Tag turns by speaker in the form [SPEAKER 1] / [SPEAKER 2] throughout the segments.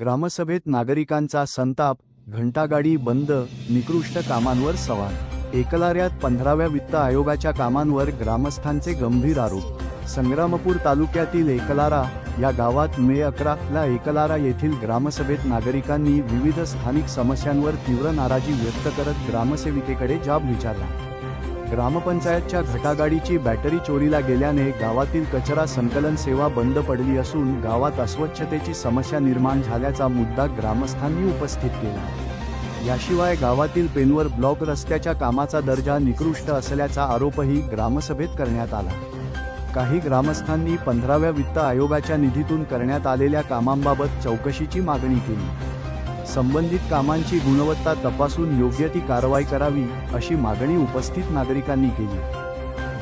[SPEAKER 1] ग्रामसभेत नागरिकांचा संताप, घंटागाडी बंद, निकृष्ट कामांवर सवाल। एकलाऱ्यात 15व्या वित्त आयोगाच्या कामांवर ग्रामस्थांचे गंभीर आरोप। संग्रामपूर तालुक्यातील एकलारा या गावात मे 11 ला एकलारा येथील ग्रामसभेत नागरिकांनी विविध स्थानिक समस्यांवर तीव्र नाराजी व्यक्त करत ग्रामसेविकेकडे जाब विचारला। ग्रामपंचायतच्या घटागाडीची बॅटरी चोरीला गेल्याने गावातील कचरा संकलन सेवा बंद पडली असून गावात अस्वच्छतेची समस्या निर्माण झाल्याचा मुद्दा ग्रामस्थांनी उपस्थित केला। याशिवाय गावातील पेनवर ब्लॉक रस्त्याच्या कामाचा दर्जा निकृष्ट असल्याचा आरोपही ग्रामसभेत करण्यात आला। काही ग्रामस्थांनी 15व्या वित्त आयोगाच्या निधीतून करण्यात आलेल्या कामांबाबत चौकशीची मागणी केली। संबंधित कामांची गुणवत्ता तपासून योग्य ती कारवाई करावी अशी मागणी उपस्थित नागरिकांनी केली।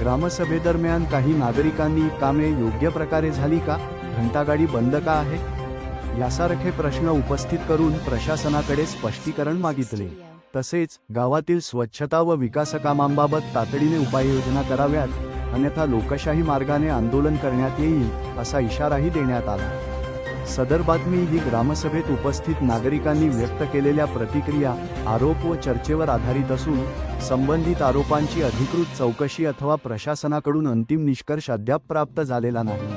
[SPEAKER 1] ग्रामसभेदरम्यान काही नागरिकांनी कामे योग्य प्रकारे झाली का, घंटागाडी बंद का आहे यासारखे प्रश्न उपस्थित करून प्रशासनाकडे स्पष्टीकरण मागितले। तसेच गावातील स्वच्छता व विकासकामांबाबत तातडीने उपाययोजना कराव्यात, अन्यथा लोकशाही मार्गाने आंदोलन करण्यात येईल असा इशाराही देण्यात आला। सदर बातमी ही ग्रामसभेत उपस्थित नागरिकांनी व्यक्त केलेल्या प्रतिक्रिया, आरोप व चर्चेवर आधारित असून संबंधित आरोपांची अधिकृत चौकशी अथवा प्रशासनाकडून अंतिम निष्कर्ष अद्याप प्राप्त झालेला नाही।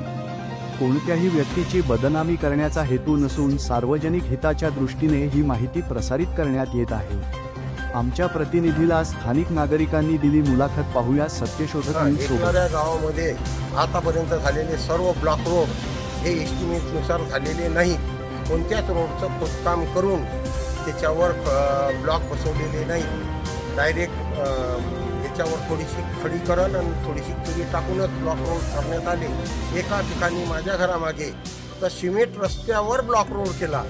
[SPEAKER 1] कोणत्याही व्यक्तीची बदनामी करण्याचा हेतू नसून सार्वजनिक हिताच्या दृष्टीने ही माहिती प्रसारित करण्यात येत आहे। आमच्या प्रतिनिधीला स्थानिक नागरिकांनी दिली मुलाखत, पाहूया सत्यशोधक न्यूज।
[SPEAKER 2] गावामध्ये आतापर्यंत झालेले सर्व ब्लॉक रोड हे एस्टिमेटनुसार झालेले नाही। कोणत्याच रोडचं खोदकाम करून त्याच्यावर ब्लॉक बसवलेले नाही। डायरेक्ट याच्यावर थोडीशी खडीकरण आणि थोडीशी तुरी टाकूनच ब्लॉक रोड करण्यात आले। एका ठिकाणी माझ्या घरामागे तर सिमेंट रस्त्यावर ब्लॉक रोड केला।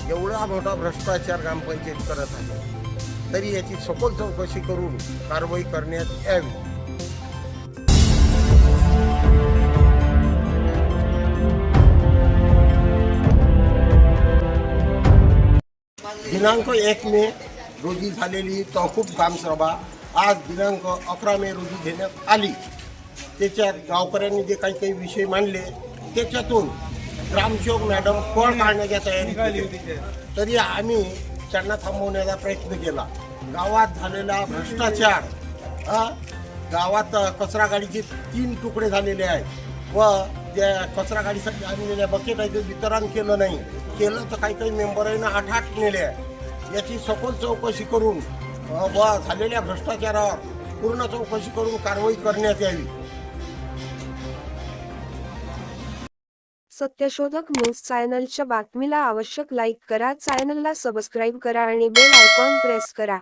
[SPEAKER 2] एवढा मोठा भ्रष्टाचार ग्रामपंचायत करत आहे, तरी याची सखोल चौकशी करून कारवाई करण्यात यावी। दिनांक 1 मे रोजी झालेली तहकूब ग्रामसभा आज दिनांक 11 मे रोजी घेण्यात आली। त्याच्यात गावकऱ्यांनी जे काही विषय मांडले त्याच्यातून ग्रामसेवक मॅडम पळ काढण्याच्या तयारी केली, तरी आम्ही त्यांना थांबवण्याचा प्रयत्न केला। गावात झालेला भ्रष्टाचार, गावात कचरा गाडीचे 3 तुकडे झालेले आहेत व त्या कचरा गाडीसाठी आणलेल्या बकेटाचं वितरण केलं नाही, केलं तर काही मेंबरांना 8 नेले आहे। याची सखोल चौकशी करून व झालेल्या भ्रष्टाचारावर पूर्ण चौकशी करून कारवाई करण्यात यावी।
[SPEAKER 3] सत्यशोधक न्यूज चॅनलच्या बातमीला आवश्यक लाईक करा, चॅनलला सबस्क्राईब करा आणि बेल आयकॉन प्रेस करा।